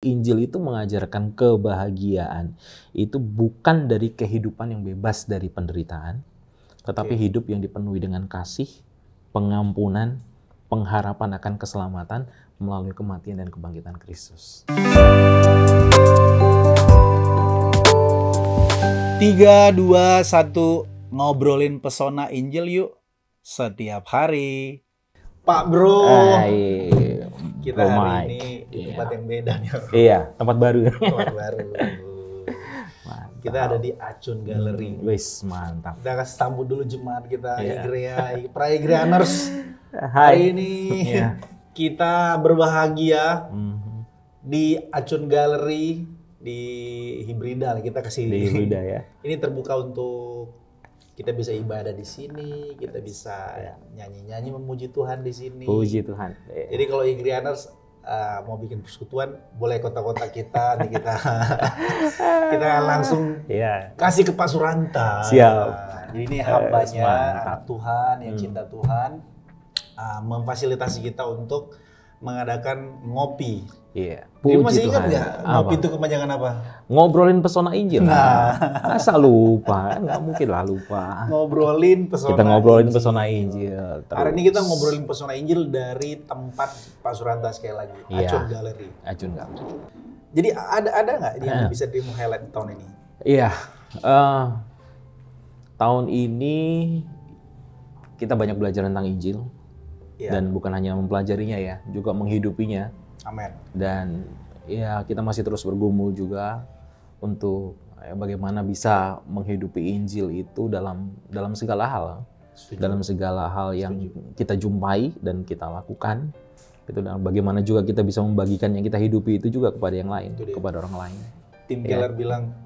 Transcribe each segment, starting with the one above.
Injil itu mengajarkan kebahagiaan. Itu bukan dari kehidupan yang bebas dari penderitaan, tetapi hidup yang dipenuhi dengan kasih, pengampunan, pengharapan akan keselamatan melalui kematian dan kebangkitan Kristus. 3, 2, 1, ngobrolin pesona Injil yuk. Setiap hari. Pak Bro, kita hari ini di tempat yang beda nih. Iya, tempat baru. Tempat baru. Kita ada di Acun Gallery. Wis, mantap. Kita kasih sambut dulu jemaat kita, Praegrianers. Hari ini kita berbahagia di Acun Gallery di Hibrida. Kita kasih di Hibrida ya. Ini terbuka untuk kita bisa ibadah di sini, kita bisa nyanyi-nyanyi memuji Tuhan di sini. Puji Tuhan. Jadi kalau Igrianers mau bikin persekutuan, boleh kontak-kontak kita, nih kita langsung kasih ke Pak Suranta. Siap. Jadi ini hambanya anak Tuhan yang cinta Tuhan, memfasilitasi kita untuk mengadakan ngopi. Iya. Jadi masih ingat nggak ngopi itu kepanjangan apa? Ngobrolin pesona Injil. Masa lupa? Nggak mungkin lah lupa. Ngobrolin pesona. Kita ngobrolin pesona Injil. Hari ini kita ngobrolin pesona Injil dari tempat Pak Suranta sekali lagi. Acun Gallery. Acun Gallery. Jadi ada nggak yang bisa di highlight tahun ini? Iya. Tahun ini kita banyak belajar tentang Injil. Dan bukan hanya mempelajarinya ya, juga menghidupinya. Amin. Dan ya kita masih terus bergumul juga untuk bagaimana bisa menghidupi Injil itu dalam segala hal. Setuju. Dalam segala hal yang kita jumpai dan kita lakukan. Itu dan bagaimana juga kita bisa membagikan yang kita hidupi itu juga kepada yang lain, kepada orang lain. Tim Keller bilang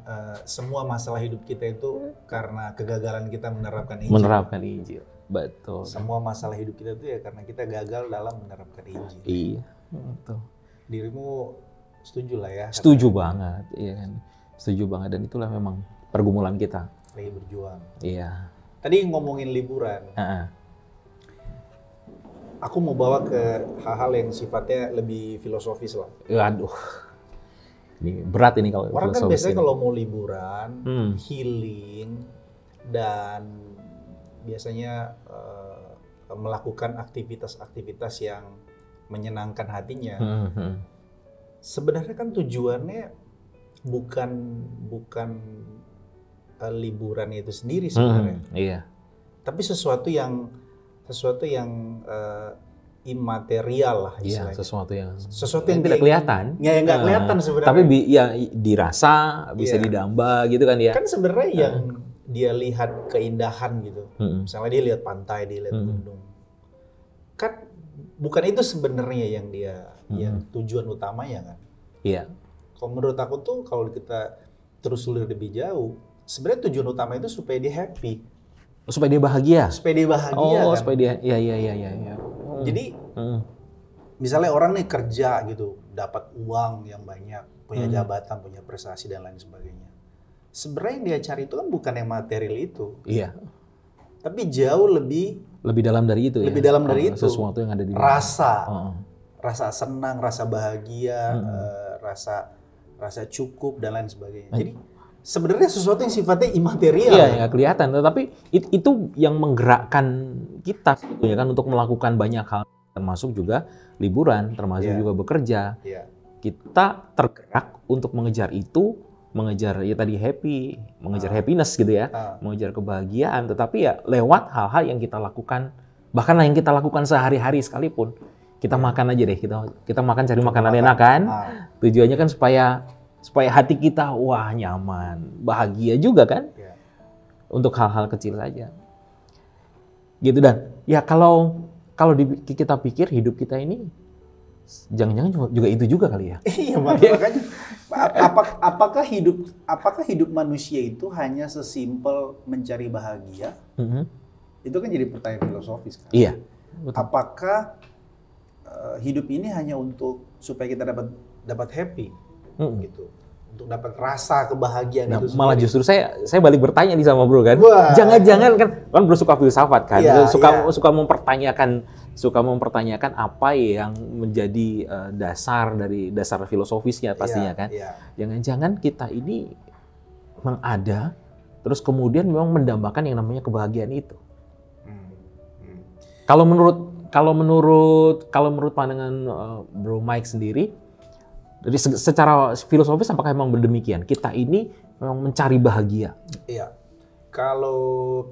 semua masalah hidup kita itu karena kegagalan kita menerapkan Injil. Menerapkan Injil. Betul. Semua masalah hidup kita itu ya karena kita gagal dalam menerapkan Injil. Iya, betul. Dirimu setuju lah ya? Setuju banget, iya kan. Setuju banget dan itulah memang pergumulan kita. Lagi berjuang. Iya. Tadi ngomongin liburan. Aku mau bawa ke hal-hal yang sifatnya lebih filosofis lah. Aduh. Ini berat ini kalau orang kan biasanya kalau mau liburan, healing dan biasanya melakukan aktivitas-aktivitas yang menyenangkan hatinya. Sebenarnya kan tujuannya bukan liburan itu sendiri sebenarnya. Iya. Tapi sesuatu yang imaterial lah istilahnya. Iya, sesuatu yang tidak kelihatan. Ya, yang nggak kelihatan sebenarnya. Tapi ya dirasa, bisa didamba gitu kan ya. Kan sebenarnya yang dia lihat keindahan gitu. Misalnya dia lihat pantai, dia lihat gunung. Kan bukan itu sebenarnya yang dia yang tujuan utamanya kan. Iya. Kalau menurut aku tuh kalau kita terus lebih jauh, sebenarnya tujuan utama itu supaya dia happy. Supaya dia bahagia. Supaya dia bahagia kan. Supaya dia iya. Jadi misalnya orang nih kerja gitu, dapat uang yang banyak, punya jabatan, punya prestasi dan lain sebagainya. Sebenarnya yang dia cari itu kan bukan yang material itu. Iya. Tapi jauh lebih dalam dari itu. Lebih dalam dari itu. Sesuatu yang ada di rasa senang, rasa bahagia, rasa cukup dan lain sebagainya. Jadi sebenarnya sesuatu yang sifatnya imaterial. Iya, nggak kelihatan. Tetapi itu yang menggerakkan kita sebetulnya kan untuk melakukan banyak hal, termasuk juga liburan, termasuk juga bekerja. Kita tergerak untuk mengejar itu. Mengejar ya tadi mengejar happiness gitu ya, mengejar kebahagiaan, tetapi ya lewat hal-hal yang kita lakukan, bahkan yang kita lakukan sehari-hari sekalipun. Kita makan aja deh, kita makan cari makanan enak kan, tujuannya kan supaya hati kita wah nyaman, bahagia juga kan, untuk hal-hal kecil saja. Gitu dan ya kalau kita pikir hidup kita ini jangan-jangan juga itu juga kali ya. Iya makanya. Apakah hidup manusia itu hanya sesimpel mencari bahagia? Itu kan jadi pertanyaan filosofis kan? Iya. Betul. Apakah hidup ini hanya untuk supaya kita dapat happy gitu? untuk dapat rasa kebahagiaan itu sendiri. Malah justru saya balik bertanya nih sama Bro kan. Wah. Jangan-jangan kan Bro suka filsafat kan. Iya, suka mempertanyakan apa yang menjadi dasar filosofisnya pastinya kan. Jangan-jangan kita ini memang ada, terus kemudian memang mendambakan yang namanya kebahagiaan itu. Kalau menurut pandangan Bro Mike sendiri, dari secara filosofis apakah memang demikian? Kita ini memang mencari bahagia. Iya. Kalau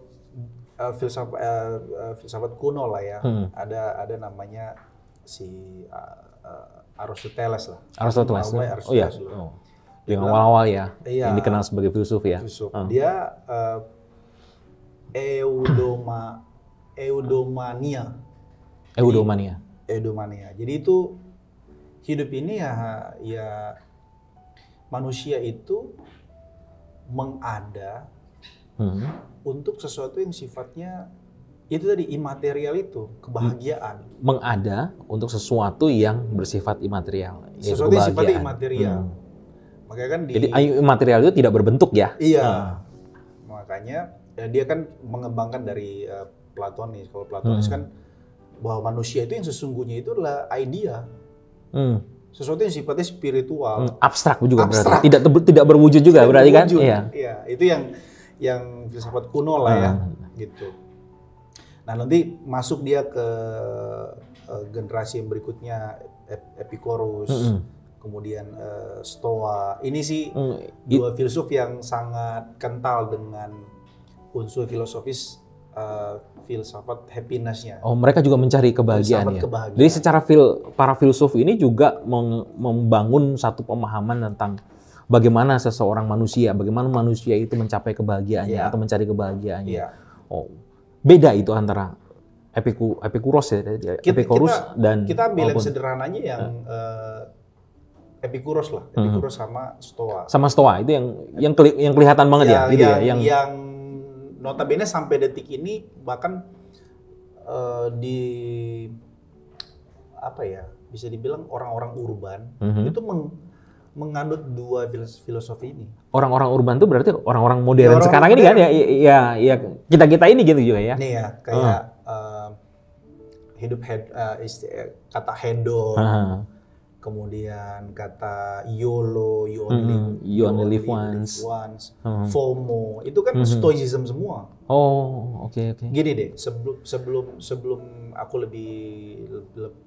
filsafat kuno lah ya, ada namanya si Aristoteles lah. Aristoteles. Oh iya. Yang awal-awal ya. Iya. Yang dikenal sebagai filsuf ya. Dia eudomania. Jadi itu hidup ini ya manusia itu mengada untuk sesuatu yang sifatnya itu tadi imaterial, itu kebahagiaan. Mengada untuk sesuatu yang bersifat imaterial. Sesuatu yang sifatnya imaterial. Makanya kan jadi imaterial itu tidak berbentuk ya? Iya. Makanya dia kan mengembangkan dari Platonis. Kalau Platonis kan bahwa manusia itu yang sesungguhnya itu adalah idea. Sesuatu yang sifatnya spiritual. Abstrak juga berarti. Tidak berwujud juga berarti kan? Iya. Itu yang filsafat kuno lah ya. Gitu. Nah, nanti masuk dia ke generasi yang berikutnya, Epicurus, kemudian Stoa. Ini sih dua filsuf yang sangat kental dengan unsur filosofis filsafat happiness-nya. Oh, mereka juga mencari kebahagiaan ya. Jadi secara para filsuf ini juga membangun satu pemahaman tentang bagaimana seseorang manusia, bagaimana manusia itu mencapai kebahagiaannya atau mencari kebahagiaannya. Oh, beda itu antara Epicurus ya, Epicurus dan kita ambil yang sederhananya yang Epicurus lah, Epicurus sama Stoa. Sama Stoa itu yang kelihatan banget ya, gitu ya, yang notabene sampai detik ini bahkan bisa dibilang orang-orang urban itu menganut dua filosofi ini. Orang-orang urban itu berarti orang-orang modern sekarang ini kan ya kita ini gitu juga ya. Nih ya kayak hidup kata hedon. Kemudian kata YOLO, you only live once. FOMO, itu kan stoicism semua. Oh, oke. Gini deh, sebelum aku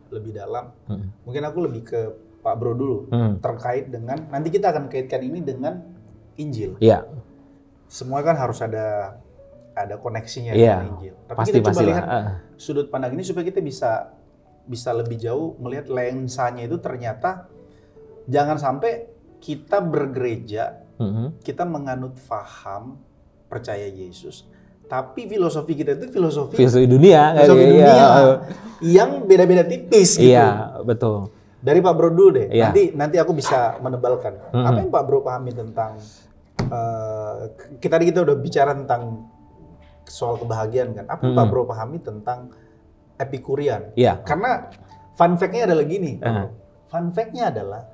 lebih dalam, mungkin aku lebih ke Pak Bro dulu terkait dengan nanti kita akan kaitkan ini dengan Injil. Iya. Semua kan harus ada koneksinya dengan Injil. Tapi kita coba lihat sudut pandang ini supaya kita bisa lebih jauh melihat lensanya itu. Ternyata jangan sampai kita bergereja, kita menganut faham percaya Yesus, tapi filosofi kita itu filosofi dunia yang beda-beda tipis gitu. Iya, betul. Dari Pak Bro dulu deh. Nanti aku bisa menebalkan. Apa yang Pak Bro pahami tentang kita udah bicara tentang soal kebahagiaan kan. Apa yang Pak Bro pahami tentang Epikurian? Karena fun fact-nya adalah gini. Fun fact-nya adalah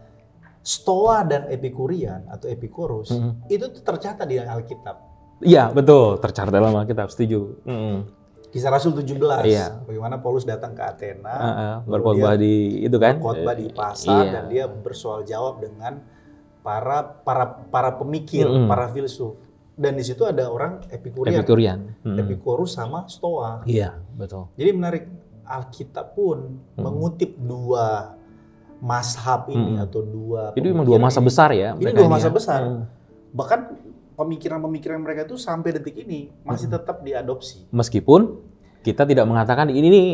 Stoa dan Epikurian atau Epicurus itu tercatat di Alkitab. Iya, betul. Tercatat dalam Alkitab, setuju. Kisah Rasul 17. Bagaimana Paulus datang ke Athena, berkhotbah di itu kan? Berkhotbah di pasar dan dia bersoal jawab dengan para pemikir, para filsuf. Dan di situ ada orang Epikurian. Epicurus sama Stoa. Iya, betul. Jadi menarik, Alkitab pun mengutip dua mazhab ini atau dua. Itu memang dua masa besar ya. Ini dua masa besar. Bahkan pemikiran-pemikiran mereka itu sampai detik ini masih tetap diadopsi. Meskipun kita tidak mengatakan ini nih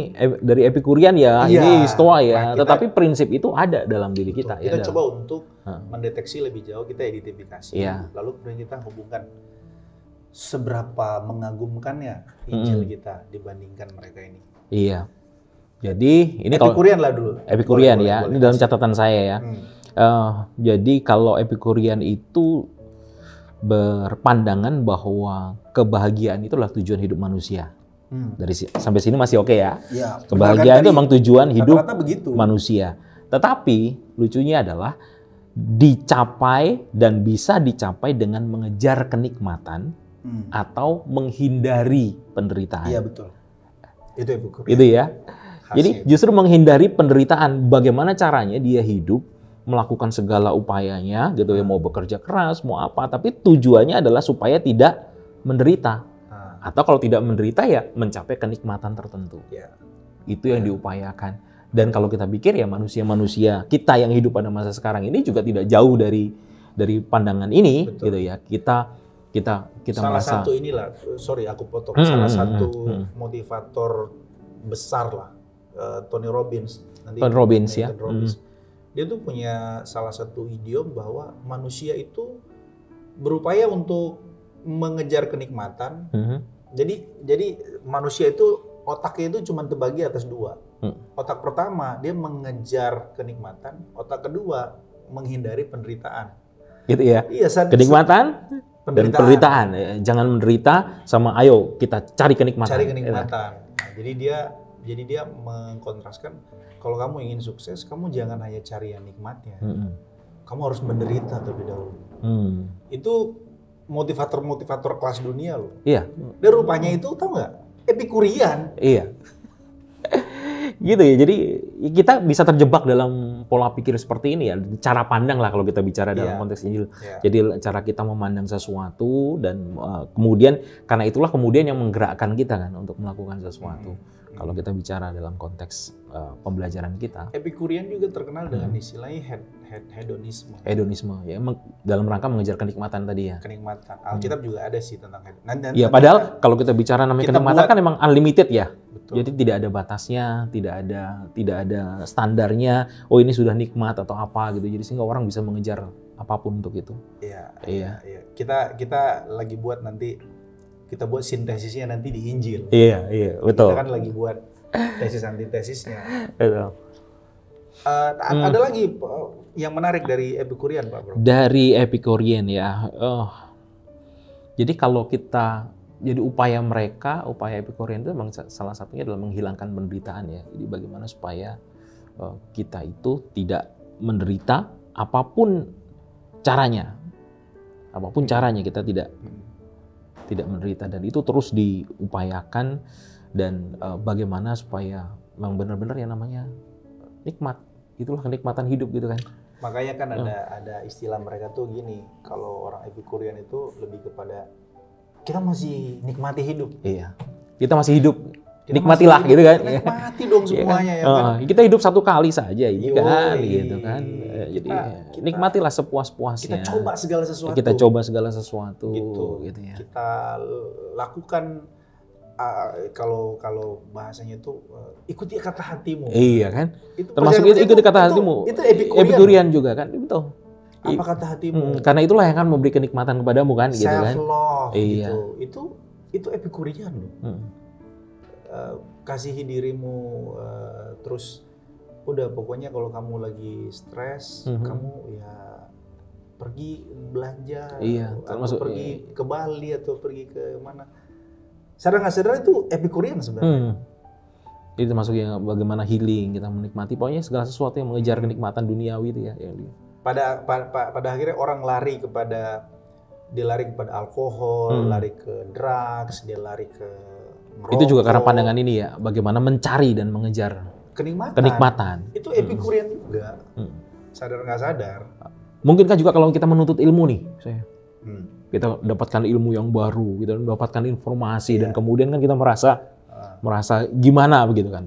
dari Epikurian ya, ini Stoa ya, tetapi prinsip itu ada dalam diri kita. Kita coba untuk mendeteksi lebih jauh, kita identifikasi, lalu kemudian kita hubungkan seberapa mengagumkannya Injil kita dibandingkan mereka ini. Iya. Jadi ini Epikurian lah dulu. Epikurian ya, ini dalam catatan saya ya. Jadi kalau Epikurian itu berpandangan bahwa kebahagiaan itulah tujuan hidup manusia. Sampai sini masih oke ya. Kebahagiaan itu memang tujuan hidup manusia. Tetapi lucunya adalah dicapai dan bisa dicapai dengan mengejar kenikmatan atau menghindari penderitaan. Iya betul. Itu Epikurean. Itu ya. Jadi justru menghindari penderitaan. Bagaimana caranya dia hidup, melakukan segala upayanya, gitu ya, mau bekerja keras, mau apa, tapi tujuannya adalah supaya tidak menderita. Atau kalau tidak menderita ya mencapai kenikmatan tertentu. Itu yang diupayakan. Dan kalau kita pikir ya manusia-manusia kita yang hidup pada masa sekarang ini juga tidak jauh dari pandangan ini. Betul. Gitu ya. Kita salah merasa, satu inilah, sorry aku potong, salah satu motivator besar lah, Tony Robbins. Tony Robbins ya. Dia tuh punya salah satu idiom bahwa manusia itu berupaya untuk mengejar kenikmatan. Jadi manusia itu otaknya itu cuma terbagi atas dua. Otak pertama dia mengejar kenikmatan, otak kedua menghindari penderitaan. Gitu ya. Iya, kenikmatan dan penderitaan. Jangan menderita, sama ayo kita cari kenikmatan. Cari kenikmatan. Nah, jadi dia mengkontraskan, kalau kamu ingin sukses, kamu jangan hanya cari yang nikmatnya. Kamu harus menderita terlebih dahulu. Itu motivator kelas dunia loh. Iya. Dan rupanya itu tau nggak? Epikurean. Iya. Gitu ya. Jadi kita bisa terjebak dalam pola pikir seperti ini ya. Cara pandang lah kalau kita bicara dalam konteks Injil. Jadi cara kita memandang sesuatu dan kemudian karena itulah kemudian yang menggerakkan kita kan untuk melakukan sesuatu. Kalau kita bicara dalam konteks pembelajaran kita. Epikurean juga terkenal dengan istilahnya hedonisme. Hedonisme ya, dalam rangka mengejar kenikmatan tadi ya. Kenikmatan. Alkitab juga ada sih tentang hedonisme. Iya, padahal kalau kita bicara namanya kenikmatan kan memang unlimited ya. Betul. Jadi tidak ada batasnya, tidak ada standarnya. Oh ini sudah nikmat atau apa gitu. Jadi sehingga orang bisa mengejar apapun untuk itu. Iya. Kita lagi buat nanti. Kita buat sintesisnya nanti di Injil. Iya, betul. Kita kan lagi buat tesis antitesisnya. Betul. Ada lagi yang menarik dari Epikurean, Pak Bro? Dari Epikurean ya. Jadi kalau kita, jadi upaya Epikurean itu memang salah satunya adalah menghilangkan penderitaan ya. Jadi bagaimana supaya kita itu tidak menderita apapun caranya. Apapun caranya kita tidak menderita, dan itu terus diupayakan, dan bagaimana supaya memang benar-benar yang namanya nikmat, itulah kenikmatan hidup gitu kan. Makanya kan ada istilah mereka tuh gini, kalau orang Epikurean itu lebih kepada kita masih nikmati hidup. Iya, kita masih hidup, nikmatilah gitu kan. Nikmati dong semuanya ya kan. Kita hidup satu kali saja ini kan, gitu kan. Jadi nikmatilah sepuas-puasnya. Kita coba segala sesuatu. Gitu ya. Kita lakukan kalau bahasanya itu ikuti kata hatimu. Iya kan. Termasuk ikuti kata hatimu. Itu Epikurean juga kan, betul. Apa kata hatimu? Karena itulah yang akan memberi kenikmatan kepadamu kan, gitu kan. Self love gitu. Itu Epikurean loh. Kasihi dirimu, terus udah pokoknya kalau kamu lagi stres, kamu ya pergi belanja, atau pergi ke Bali atau pergi ke mana. Sadar nggak sadar itu Epikurean sebenarnya. Itu termasuk yang bagaimana healing, kita menikmati pokoknya segala sesuatu yang mengejar kenikmatan duniawi itu ya. Pada akhirnya orang lari kepada alkohol, lari ke drugs, dia lari ke ngerokok. Itu juga karena pandangan ini ya, bagaimana mencari dan mengejar kenikmatan. Itu Epikurean juga. Sadar nggak sadar. Mungkin kan juga kalau kita menuntut ilmu nih, kita dapatkan ilmu yang baru, kita mendapatkan informasi, dan kemudian kan kita merasa gimana begitu kan.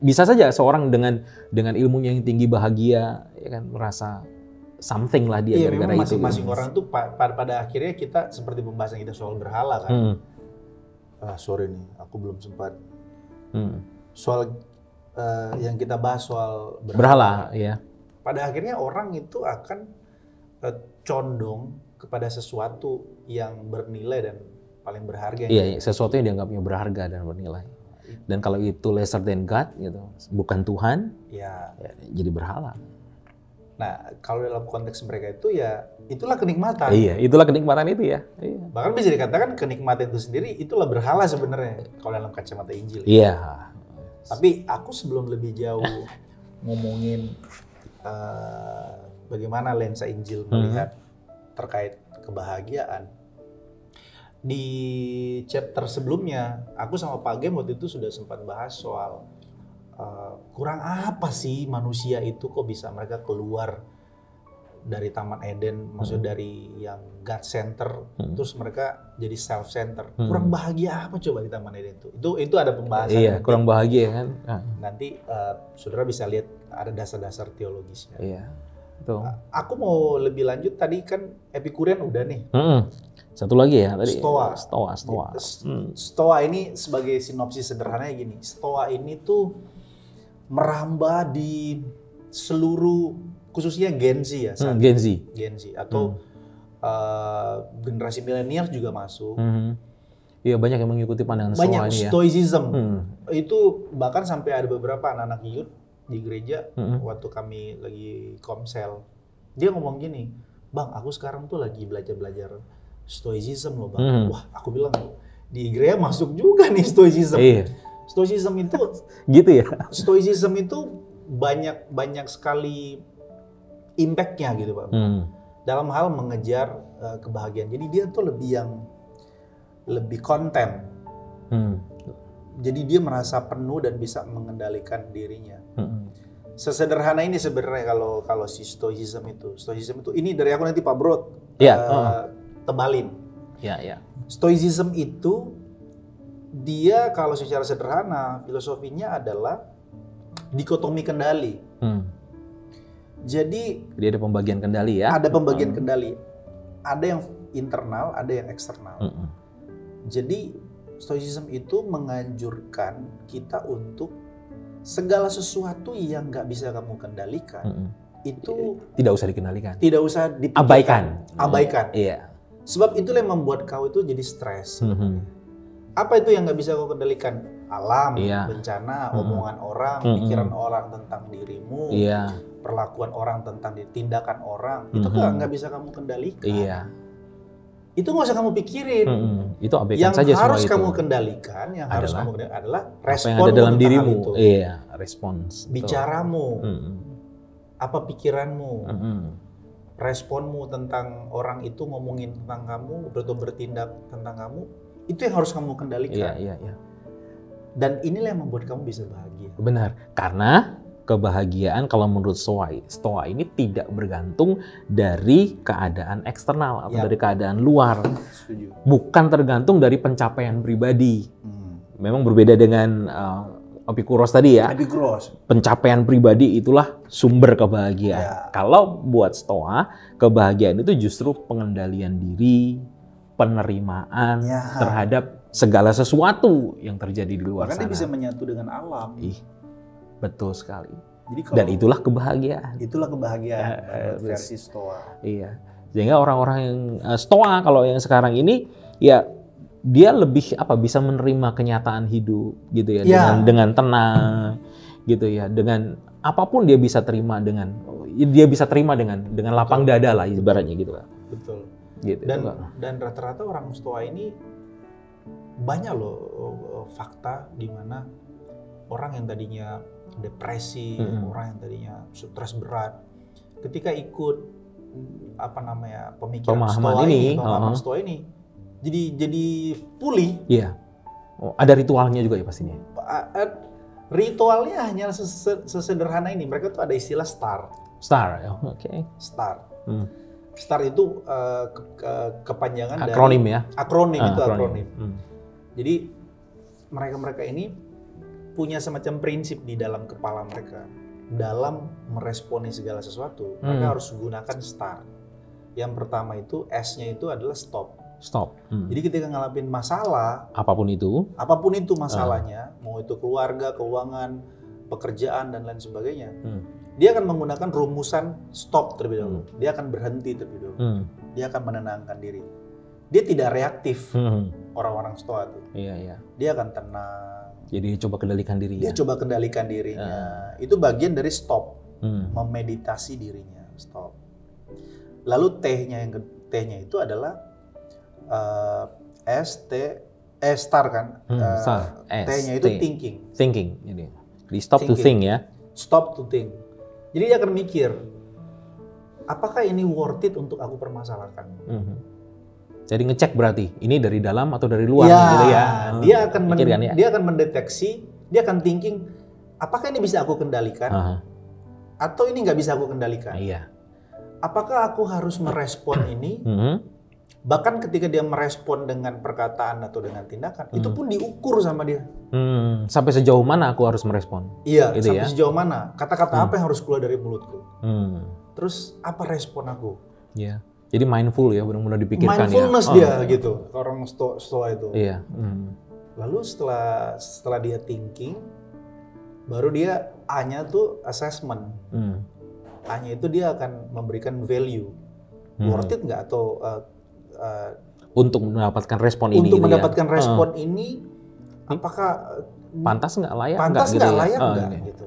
Bisa saja seorang dengan ilmunya yang tinggi bahagia, ya kan, merasa something lah dia gara-gara itu. Masing-masing orang tuh pada akhirnya kita seperti pembahasan kita soal berhala kan. Sorry nih, aku belum sempat. Soal yang kita bahas soal berhala ya. Pada akhirnya orang itu akan condong kepada sesuatu yang bernilai dan paling berharga. Iya, sesuatu yang dianggapnya berharga dan bernilai. Dan kalau itu lesser than God gitu, bukan Tuhan, ya jadi berhala. Nah, kalau dalam konteks mereka itu ya itulah kenikmatan. Iya, itulah kenikmatan itu ya. Iya. Bahkan bisa dikatakan kenikmatan itu sendiri itulah berhala sebenarnya kalau dalam kacamata Injil. Iya. Tapi aku sebelum lebih jauh ngomongin bagaimana lensa Injil melihat terkait kebahagiaan. Di chapter sebelumnya, aku sama Pak Gem waktu itu sudah sempat bahas soal kurang apa sih manusia itu kok bisa mereka keluar dari Taman Eden, maksudnya dari yang God center, terus mereka jadi self center. Kurang bahagia apa coba di Taman Eden itu? Itu ada pembahasan. Iya, nanti, kurang bahagia kan. Nanti saudara bisa lihat ada dasar-dasar teologisnya. Iya. Betul. Aku mau lebih lanjut, tadi kan Epikurean udah nih. Satu lagi ya tadi. Stoa. Stoa ini sebagai sinopsis sederhananya gini. Stoa ini tuh merambah di seluruh, khususnya Gen Z ya. Gen Z atau generasi milenial juga masuk. Iya, banyak yang mengikuti pandangan Stoa ini ya. Banyak Stoicism. Itu bahkan sampai ada beberapa anak-anak youth di gereja waktu kami lagi komsel. Dia ngomong gini, "Bang, aku sekarang tuh lagi belajar Stoicism loh, Bang." Wah, aku bilang di gereja masuk juga nih Stoicism. Iya. Stoicism itu gitu ya. Stoicism itu banyak sekali impact-nya gitu, Pak. Dalam hal mengejar kebahagiaan. Jadi dia tuh lebih konten. Jadi dia merasa penuh dan bisa mengendalikan dirinya. Sesederhana ini sebenarnya kalau si Stoicism itu ini dari aku, nanti Pak Bro tebalin. Iya. Stoicism itu dia kalau secara sederhana filosofinya adalah dikotomi kendali. Jadi ada pembagian kendali ya. Ada pembagian kendali. Ada yang internal, ada yang eksternal. Jadi Stoicism itu menganjurkan kita untuk segala sesuatu yang nggak bisa kamu kendalikan, itu tidak usah dikendalikan. Tidak usah dipikirkan. Abaikan. Iya. Sebab itulah yang membuat kau itu jadi stres. Apa itu yang nggak bisa kau kendalikan? Alam, bencana, omongan orang, pikiran orang tentang dirimu, perlakuan orang tentang tindakan orang, itu nggak bisa kamu kendalikan. Iya. Itu nggak usah kamu pikirin. Itu abaikan saja semua itu. Yang harus kamu kendalikan, adalah respon yang ada dalam dirimu. Iya, respons. Bicaramu, apa pikiranmu, responmu tentang orang itu ngomongin tentang kamu, atau bertindak tentang kamu, itu yang harus kamu kendalikan. Iya. Dan inilah yang membuat kamu bisa bahagia. Benar, karena kebahagiaan kalau menurut Stoa ini tidak bergantung dari keadaan eksternal atau dari keadaan luar. Setuju. Bukan tergantung dari pencapaian pribadi. Memang berbeda dengan Epikuros tadi ya. Pencapaian pribadi itulah sumber kebahagiaan. Kalau buat Stoa, kebahagiaan itu justru pengendalian diri, penerimaan terhadap segala sesuatu yang terjadi di luar sana. Bahkan dia bisa menyatu dengan alam. Betul sekali. Jadi dan itulah kebahagiaan. Itulah kebahagiaan versi Stoa. Iya. Sehingga orang-orang yang Stoa kalau yang sekarang ini ya dia lebih bisa menerima kenyataan hidup gitu ya, dengan tenang gitu ya. Dengan apapun dia bisa terima dengan lapang dada lah ibaratnya gitu kan. Betul. Gitu. Dan rata-rata orang Stoa ini banyak loh fakta di mana orang yang tadinya depresi, orang yang tadinya stres berat, ketika ikut pemikiran pemahaman Stoa ini, jadi pulih. Iya. Ada ritualnya juga ya pastinya. Ritualnya hanya sesederhana ini. Mereka tuh ada istilah star. Oke. Star. Star itu kepanjangan akronim dari ya. Akronim. Jadi mereka ini punya semacam prinsip di dalam kepala mereka dalam meresponi segala sesuatu. Mereka harus gunakan STAR. Yang pertama itu S-nya itu adalah stop. Jadi ketika ngalapin masalah, apapun itu masalahnya, mau itu keluarga, keuangan, pekerjaan dan lain sebagainya, dia akan menggunakan rumusan stop terlebih dahulu. Dia akan berhenti terlebih dahulu. Dia akan menenangkan diri. Dia tidak reaktif. Orang-orang Stoa itu. Iya. Dia akan tenang. Jadi coba kendalikan dirinya. Itu bagian dari stop. Memeditasi dirinya. Stop. Lalu T-nya itu adalah star kan. T-nya itu thinking. Jadi stop to think ya. Stop to think. Jadi dia akan mikir. apakah ini worth it untuk aku permasalahkan? Jadi ngecek berarti ini dari dalam atau dari luar ya, gitu ya. Dia akan dia akan mendeteksi, dia akan thinking apakah ini bisa aku kendalikan atau ini nggak bisa aku kendalikan. Iya. Apakah aku harus merespon ini? Bahkan ketika dia merespon dengan perkataan atau dengan tindakan, itu pun diukur sama dia. Sampai sejauh mana aku harus merespon? Iya, gitu sampai sejauh mana? Kata-kata apa yang harus keluar dari mulutku? Terus apa respon aku? Iya. Jadi mindful ya, benar-benar dipikirkan. Mindfulness dia gitu, orang stoa itu. Iya. Lalu setelah dia thinking, baru dia A-nya tuh assessment. A-nya itu dia akan memberikan value, worth it nggak atau untuk mendapatkan respon ini. Untuk mendapatkan respon ini, apakah pantas nggak, layak nggak? Pantas nggak, layak nggak gitu.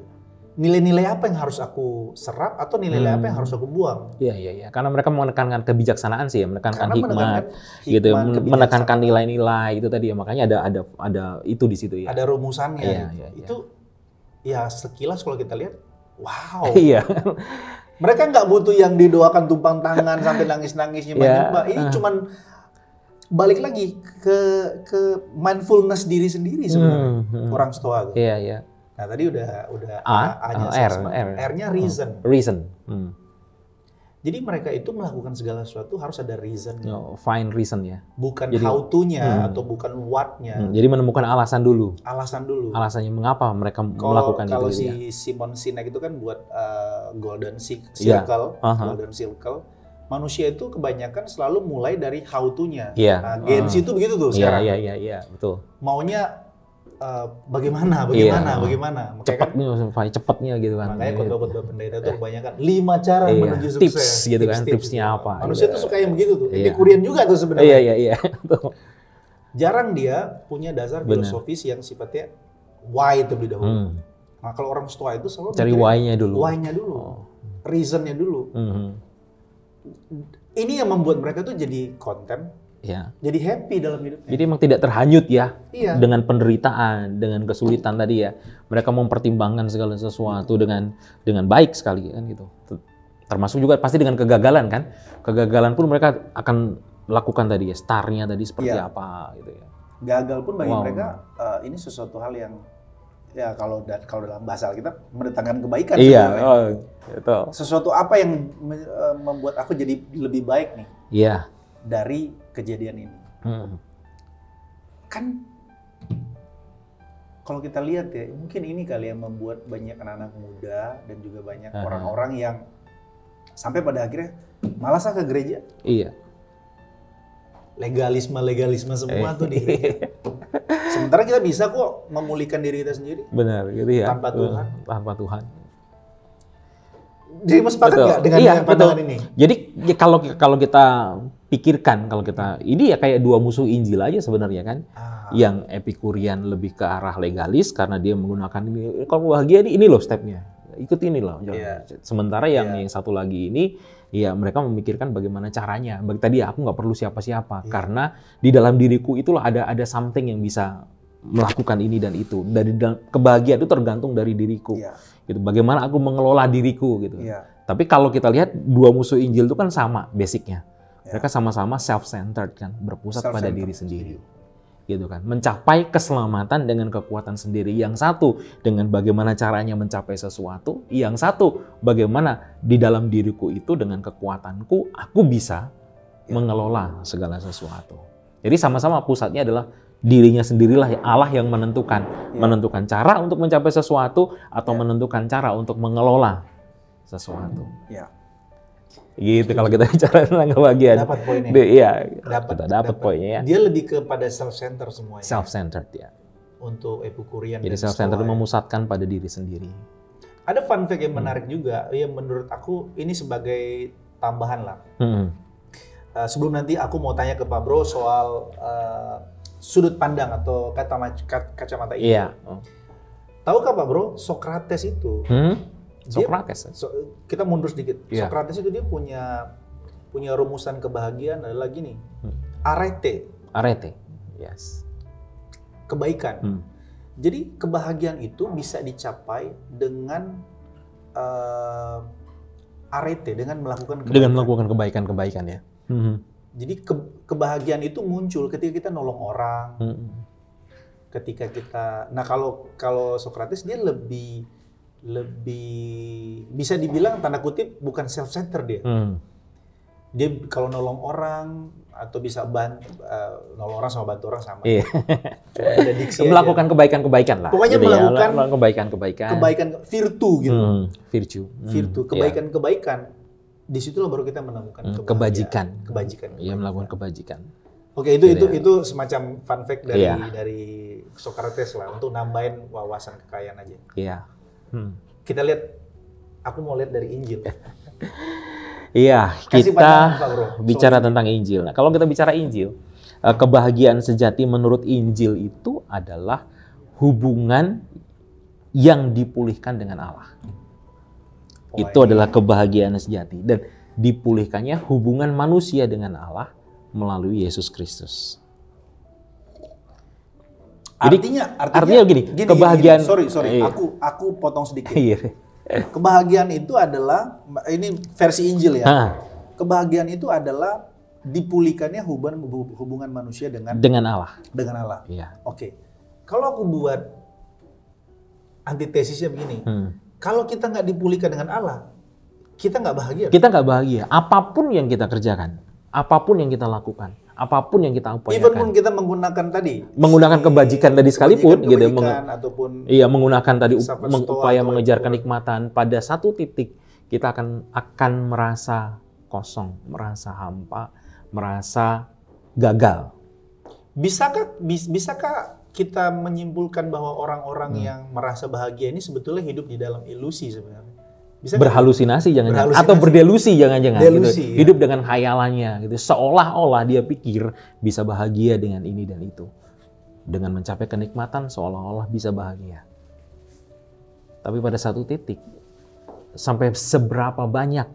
Nilai-nilai apa yang harus aku serap atau nilai-nilai apa yang harus aku buang? Iya. Karena mereka menekankan kebijaksanaan sih ya, menekankan hikmat gitu, menekankan nilai-nilai itu tadi ya. Makanya ada itu di situ ya. Ada rumusannya. Iya. Itu ya sekilas kalau kita lihat, wow. Iya. Mereka nggak butuh yang didoakan tumpang tangan sampai nangis-nangis nyembah-nyembah. Ini cuman balik lagi ke mindfulness diri sendiri sebenarnya. Orang Stoa tuh. Iya. Nah tadi udah A-nya R-nya reason. Reason. Jadi mereka itu melakukan segala sesuatu harus ada reason. Find reason ya. Bukan how to-nya atau bukan what-nya. Jadi menemukan alasan dulu. Alasannya mengapa mereka melakukan itu. Kalau si Simon Sinek itu kan buat golden circle, golden circle. Manusia itu kebanyakan selalu mulai dari how to-nya. Nah, Gen Z itu begitu tuh sekarang. Iya, betul. Maunya bagaimana. Cepatnya gitu kan. Makanya khotbah pendeta itu kebanyakan 5 cara menuju sukses. Tips gitu kan, tipsnya apa. Manusia tuh suka yang begitu tuh. Epikurean juga tuh sebenarnya. Iya. Jarang dia punya dasar filosofis yang sifatnya why terlebih dahulu. Nah kalau orang Stoa itu selalu cari why-nya dulu. Reason-nya dulu. Ini yang membuat mereka tuh jadi konten. Ya. Jadi happy dalam hidupnya. Jadi emang tidak terhanyut ya dengan penderitaan, dengan kesulitan tadi ya. Mereka mempertimbangkan segala sesuatu dengan baik sekali kan gitu. Termasuk juga pasti dengan kegagalan kan. Kegagalan pun mereka akan lakukan tadi ya. Star-nya tadi seperti apa gitu ya. Gagal pun bagi mereka ini sesuatu hal yang ya kalau dalam bahasa kita mendatangkan kebaikan. Iya. Betul. Sesuatu apa yang membuat aku jadi lebih baik nih. Iya. Dari kejadian ini. Kan kalau kita lihat ya, mungkin ini kali yang membuat banyak anak-anak muda dan juga banyak orang-orang yang sampai pada akhirnya malas ke gereja. Iya. Legalisme semua tuh di gereja. Sementara kita bisa kok memulihkan diri kita sendiri. Benar, gitu ya. Tanpa Tuhan. Jadi mas sepakat nggak dengan pandangan ini? Jadi kalau kita pikirkan, kalau kita ini ya kayak dua musuh Injil aja sebenarnya kan. Yang Epikurian lebih ke arah legalis karena dia menggunakan ini. Kalau bahagia ini loh stepnya, ikut ini loh. Sementara yang satu lagi ini, ya mereka memikirkan bagaimana caranya. Bagi tadi aku nggak perlu siapa-siapa karena di dalam diriku itulah ada something yang bisa melakukan ini dan itu. Dari kebahagiaan itu tergantung dari diriku. Gitu. Bagaimana aku mengelola diriku gitu. Tapi kalau kita lihat dua musuh Injil itu kan sama basicnya. Mereka sama-sama self-centered kan, berpusat pada diri sendiri. Gitu kan. Mencapai keselamatan dengan kekuatan sendiri. Yang satu dengan bagaimana caranya mencapai sesuatu, yang satu bagaimana di dalam diriku itu dengan kekuatanku aku bisa mengelola segala sesuatu. Jadi sama-sama pusatnya adalah dirinya sendirilah, Allah yang menentukan cara untuk mencapai sesuatu atau menentukan cara untuk mengelola sesuatu. Gitu kalau kita bicara tentang kebahagiaan. Dapat poinnya. Iya, dapat poinnya ya. Dia lebih kepada self-centered semuanya. Self-centered ya. Untuk Epikurian. Jadi self-centered memusatkan pada diri sendiri. Ada fun fact yang menarik juga, yang menurut aku ini sebagai tambahan lah. Sebelum nanti aku mau tanya ke Pak Bro soal sudut pandang atau kacamata ini. Iya. Tahukah Pak Bro, Socrates itu? Socrates. Kita mundur sedikit. Socrates itu dia punya rumusan kebahagiaan adalah gini. Arete, yes. Kebaikan. Jadi kebahagiaan itu bisa dicapai dengan arete, dengan melakukan kebaikan. Dengan melakukan kebaikan-kebaikan ya. Jadi kebahagiaan itu muncul ketika kita nolong orang. Ketika kita, nah kalau Socrates dia lebih bisa dibilang tanda kutip bukan self center dia. Dia kalau nolong orang atau bisa nolong orang sama bantu orang sama. Iya. Melakukan kebaikan-kebaikan lah. Pokoknya gitu melakukan kebaikan-kebaikan. Kebaikan virtu gitu. Virtu. Kebaikan-kebaikan. Di situlah baru kita menemukan kebajikan. Iya, melakukan kebajikan. Oke, itu semacam fun fact dari Socrates lah untuk nambahin wawasan kekayaan aja. Iya. Kita lihat, aku mau lihat dari Injil. Iya, kita bicara tentang Injil. Nah, kalau kita bicara Injil, kebahagiaan sejati menurut Injil itu adalah hubungan yang dipulihkan dengan Allah. Itu adalah kebahagiaan sejati, dan dipulihkannya hubungan manusia dengan Allah melalui Yesus Kristus. Artinya gini, kebahagiaan. Sorry, aku potong sedikit. Kebahagiaan itu adalah, ini versi Injil ya. Kebahagiaan itu adalah dipulihkannya hubungan manusia dengan Allah. Iya. Oke. Kalau aku buat antitesisnya begini, kalau kita nggak dipulihkan dengan Allah, kita nggak bahagia. Kita nggak bahagia. Apapun yang kita kerjakan, apapun yang kita lakukan, apapun yang kita upayakan. Even pun kita menggunakan kebajikan tadi sekalipun, gitu. Ataupun menggunakan tadi upaya mengejar kenikmatan. Pada satu titik kita akan merasa kosong, merasa hampa, merasa gagal. Bisakah kita menyimpulkan bahwa orang-orang yang merasa bahagia ini sebetulnya hidup di dalam ilusi sebenarnya? Berhalusinasi jangan-jangan, atau berdelusi jangan-jangan, gitu. Ya. Hidup dengan khayalannya gitu, seolah-olah dia pikir bisa bahagia dengan ini dan itu, dengan mencapai kenikmatan seolah-olah bisa bahagia. Tapi pada satu titik, sampai seberapa banyak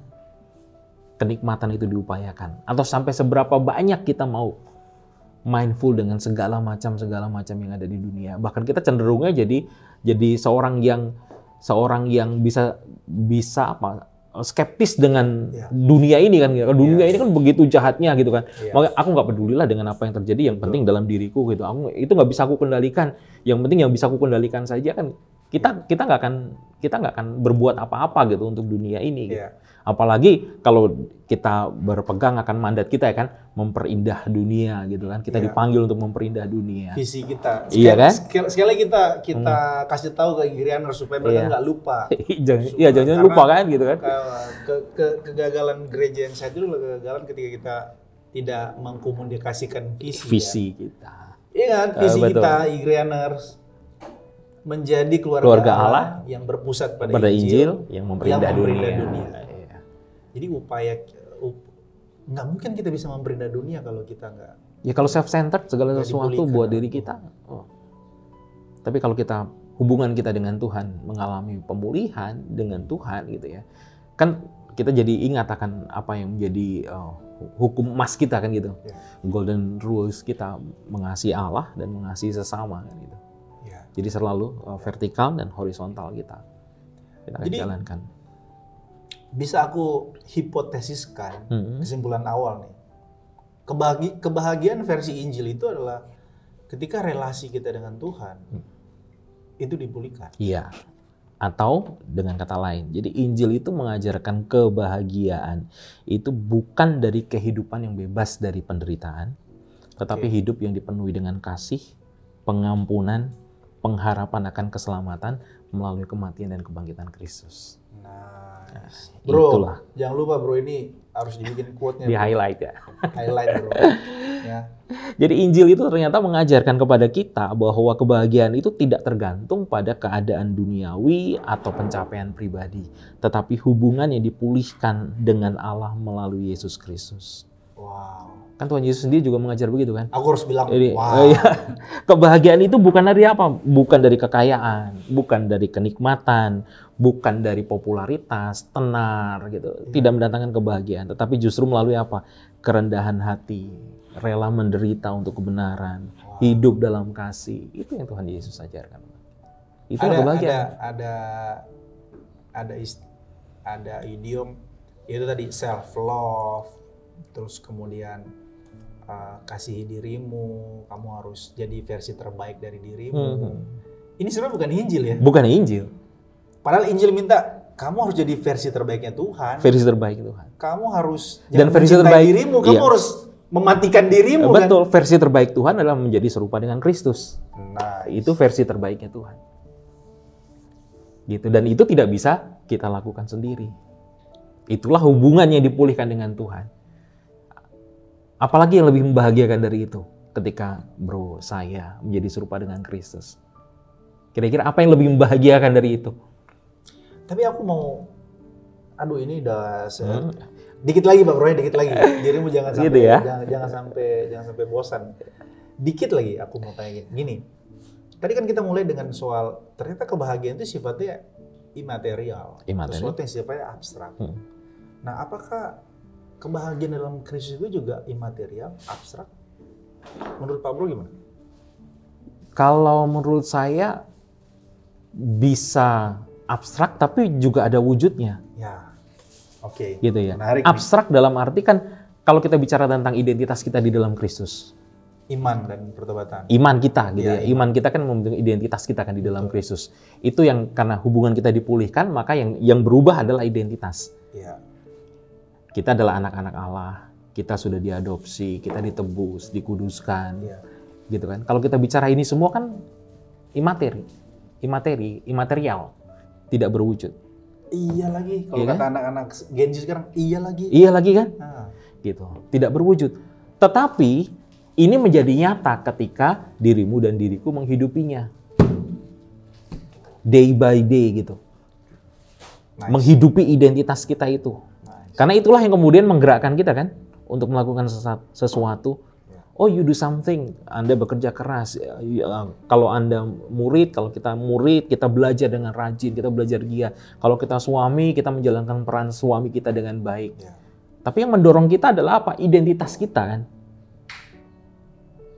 kenikmatan itu diupayakan, atau sampai seberapa banyak kita mau mindful dengan segala macam yang ada di dunia, bahkan kita cenderungnya jadi seorang yang bisa skeptis dengan dunia ini kan. Dunia ini kan begitu jahatnya gitu kan. Makanya aku nggak pedulilah dengan apa yang terjadi, yang penting dalam diriku gitu. Itu nggak bisa aku kendalikan. Yang penting yang bisa aku kendalikan saja kan. Kita nggak akan berbuat apa-apa gitu untuk dunia ini. Gitu. Apalagi kalau kita berpegang akan mandat kita ya kan, memperindah dunia gitu kan. Kita dipanggil untuk memperindah dunia. Visi kita. Iya kan? Sekali lagi kita kasih tahu ke Igrianers supaya mereka nggak lupa. Jangan lupa kan gitu kan. Kegagalan gereja yang saya dulu kegagalan ketika kita tidak mengkomunikasikan visi kita. Iya kan? Visi kita Igrianers menjadi keluarga Allah yang berpusat pada Injil yang memperindah dunia. Jadi nggak mungkin kita bisa memperindah dunia kalau kita nggak. Ya kalau self-centered segala sesuatu buat diri kita. Tapi kalau kita hubungan kita dengan Tuhan mengalami pemulihan dengan Tuhan gitu ya, kan kita jadi ingat akan apa yang menjadi hukum emas kita kan gitu. Golden rules kita, mengasihi Allah dan mengasihi sesama kan gitu. Jadi selalu vertikal dan horizontal kita jalankan. Bisa aku hipotesiskan kesimpulan awal nih. Kebahagiaan versi Injil itu adalah ketika relasi kita dengan Tuhan itu dipulihkan. Iya. Atau dengan kata lain, jadi Injil itu mengajarkan kebahagiaan itu bukan dari kehidupan yang bebas dari penderitaan, tetapi hidup yang dipenuhi dengan kasih, pengampunan, pengharapan akan keselamatan melalui kematian dan kebangkitan Kristus. Bro, itulah. Jangan lupa bro, ini harus dibikin quote-nya. Di highlight ya. Highlight bro. Ya. Jadi Injil itu ternyata mengajarkan kepada kita bahwa kebahagiaan itu tidak tergantung pada keadaan duniawi atau pencapaian pribadi, tetapi hubungan yang dipulihkan dengan Allah melalui Yesus Kristus. Wow. Kan Tuhan Yesus sendiri juga mengajar begitu kan? Aku harus bilang, wow. Kebahagiaan itu bukan dari apa? Bukan dari kekayaan, bukan dari kenikmatan, bukan dari popularitas, tenar gitu. Tidak mendatangkan kebahagiaan, tetapi justru melalui apa? Kerendahan hati, rela menderita untuk kebenaran, hidup dalam kasih. Itu yang Tuhan Yesus ajarkan. Itu kebahagiaan. Ada idiom Itu tadi self love, terus kemudian kasihi dirimu, kamu harus jadi versi terbaik dari dirimu. Ini sebenarnya bukan Injil ya? Bukan Injil. Padahal Injil minta kamu harus jadi versi terbaiknya Tuhan. Versi terbaik Tuhan. Kamu harus dan versi terbaik dirimu, kamu harus mematikan dirimu. Betul, kan? Versi terbaik Tuhan adalah menjadi serupa dengan Kristus. Nice. Itu versi terbaiknya Tuhan. Gitu, dan itu tidak bisa kita lakukan sendiri. Itulah hubungannya dipulihkan dengan Tuhan. Apalagi yang lebih membahagiakan dari itu ketika saya menjadi serupa dengan Kristus. Kira-kira apa yang lebih membahagiakan dari itu? Tapi aku mau, ini udah dikit lagi Pak Bro, dikit lagi. Dirimu jangan sampai gitu ya? jangan sampai bosan. Dikit lagi aku mau tanya gini. Tadi kan kita mulai dengan soal ternyata kebahagiaan itu sifatnya imaterial. Sesuatu yang sifatnya abstrak. Nah, apakah kebahagiaan dalam Kristus itu juga imaterial, abstrak? Menurut Pak Bro gimana? Kalau menurut saya bisa abstrak tapi juga ada wujudnya. Ya, oke. Gitu ya. Menarik abstrak nih. Dalam arti kan kalau kita bicara tentang identitas kita di dalam Kristus. Iman dan pertobatan. Iman kita gitu ya. Iman kita kan membentuk identitas kita kan di dalam Kristus. Itu yang karena hubungan kita dipulihkan, maka yang berubah adalah identitas. Ya. Kita adalah anak-anak Allah. Kita sudah diadopsi, kita ditebus, dikuduskan. Ya. Gitu kan. Kalau kita bicara ini semua kan imaterial, tidak berwujud. Iya lagi, kalau kata anak-anak Gen Z sekarang, iya lagi. Iya lagi kan? Gitu, tidak berwujud. Tetapi ini menjadi nyata ketika dirimu dan diriku menghidupinya. Day by day gitu. Nice. Menghidupi identitas kita itu. Nice. Karena itulah yang kemudian menggerakkan kita kan, untuk melakukan sesuatu. Oh, you do something. Anda bekerja keras. Kalau Anda murid, kalau kita murid, kita belajar dengan rajin, kita belajar giat. Kalau kita suami, kita menjalankan peran suami kita dengan baik. Ya. Tapi yang mendorong kita adalah apa? Identitas kita kan.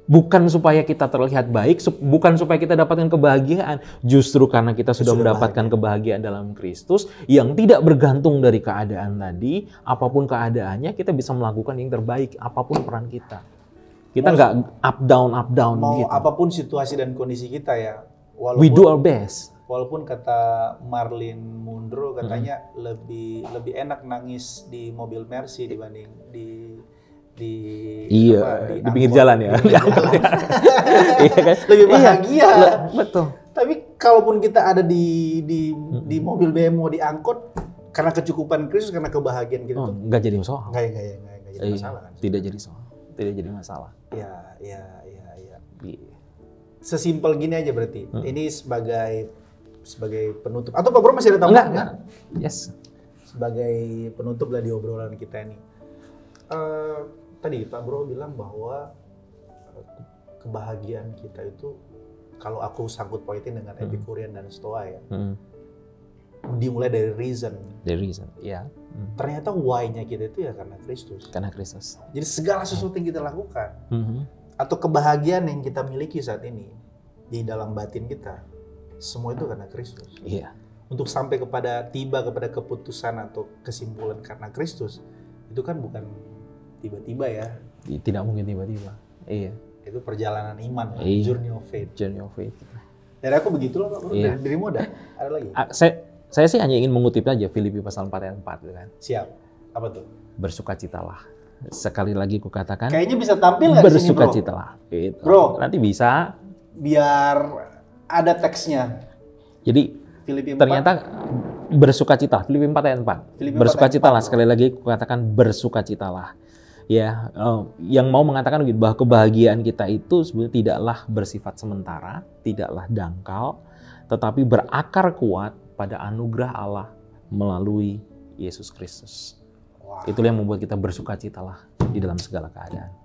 Bukan supaya kita terlihat baik, bukan supaya kita dapatkan kebahagiaan. Justru karena kita sudah mendapatkan kebahagiaan dalam Kristus yang tidak bergantung dari keadaan tadi, apapun keadaannya, kita bisa melakukan yang terbaik, apapun peran kita. Kita nggak up down mau gitu. Apapun situasi dan kondisi kita ya. We do our best. Walaupun kata Marlin Mundro katanya lebih enak nangis di mobil Mercy dibanding di pinggir jalan ya. Lebih bahagia. Betul. Tapi kalaupun kita ada di mobil BMW di angkot karena kecukupan Kristus, karena kebahagiaan gitu tuh nggak jadi masalah. Nggak jadi masalah kan. Tidak jadi masalah. Ya. Sesimpel gini aja berarti. Ini sebagai penutup. Atau Pak Bro masih ada tambahan? Enggak. Yes. Sebagai penutup lah di obrolan kita ini. Tadi Pak Bro bilang bahwa kebahagiaan kita itu, kalau aku sangkut pautin dengan Epicurian dan Stoa ya, dimulai dari reason. Dari reason, ya. Ternyata why-nya kita itu ya karena Kristus. Karena Kristus. Jadi segala sesuatu yang kita lakukan, atau kebahagiaan yang kita miliki saat ini di dalam batin kita, semua itu karena Kristus. Iya. Untuk sampai tiba kepada keputusan atau kesimpulan karena Kristus, itu kan bukan tiba-tiba ya. Tidak mungkin tiba-tiba. Iya. Itu perjalanan iman, journey of faith. Journey of faith. Dari aku begitu loh Pak Bro. Dari dirimu ada lagi? Saya sih hanya ingin mengutip aja Filipi pasal 4 ayat 4 gitu kan. Siap. Apa tuh? Bersukacitalah. Sekali lagi kukatakan. Kayaknya bisa tampil nggak di sini, Bro? Bersukacitalah. Gitu. Bro. Nanti bisa. Biar ada teksnya. Jadi Filipi 4. Ternyata bersukacitalah. Filipi 4 ayat 4. Bersukacitalah. Sekali lagi kukatakan bersukacitalah. Ya, yang mau mengatakan bahwa kebahagiaan kita itu sebenarnya tidaklah bersifat sementara, tidaklah dangkal, tetapi berakar kuat pada anugerah Allah melalui Yesus Kristus. Wow. Itulah yang membuat kita bersukacitalah di dalam segala keadaan.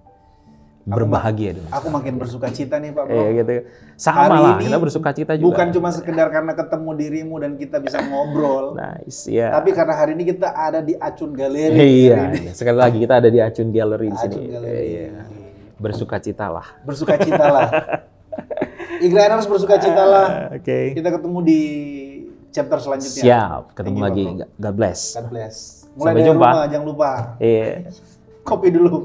Berbahagia dengan aku makin bersukacita nih Pak Bro. Gitu. Sama lah, kita bersukacita juga. Bukan cuma sekedar karena ketemu dirimu dan kita bisa ngobrol. Nice, ya. Tapi karena hari ini kita ada di Acun Galeri. Iya, sekali lagi kita ada di Acun Gallery di sini. Iya. Bersukacitalah. Bersukacitalah. Igrainers bersukacitalah. Oke. Kita ketemu di chapter selanjutnya. Siap, ketemu lagi. God bless. God bless. Mulai Sampai dari jumpa. rumah, jangan lupa. Iya. Kopi dulu.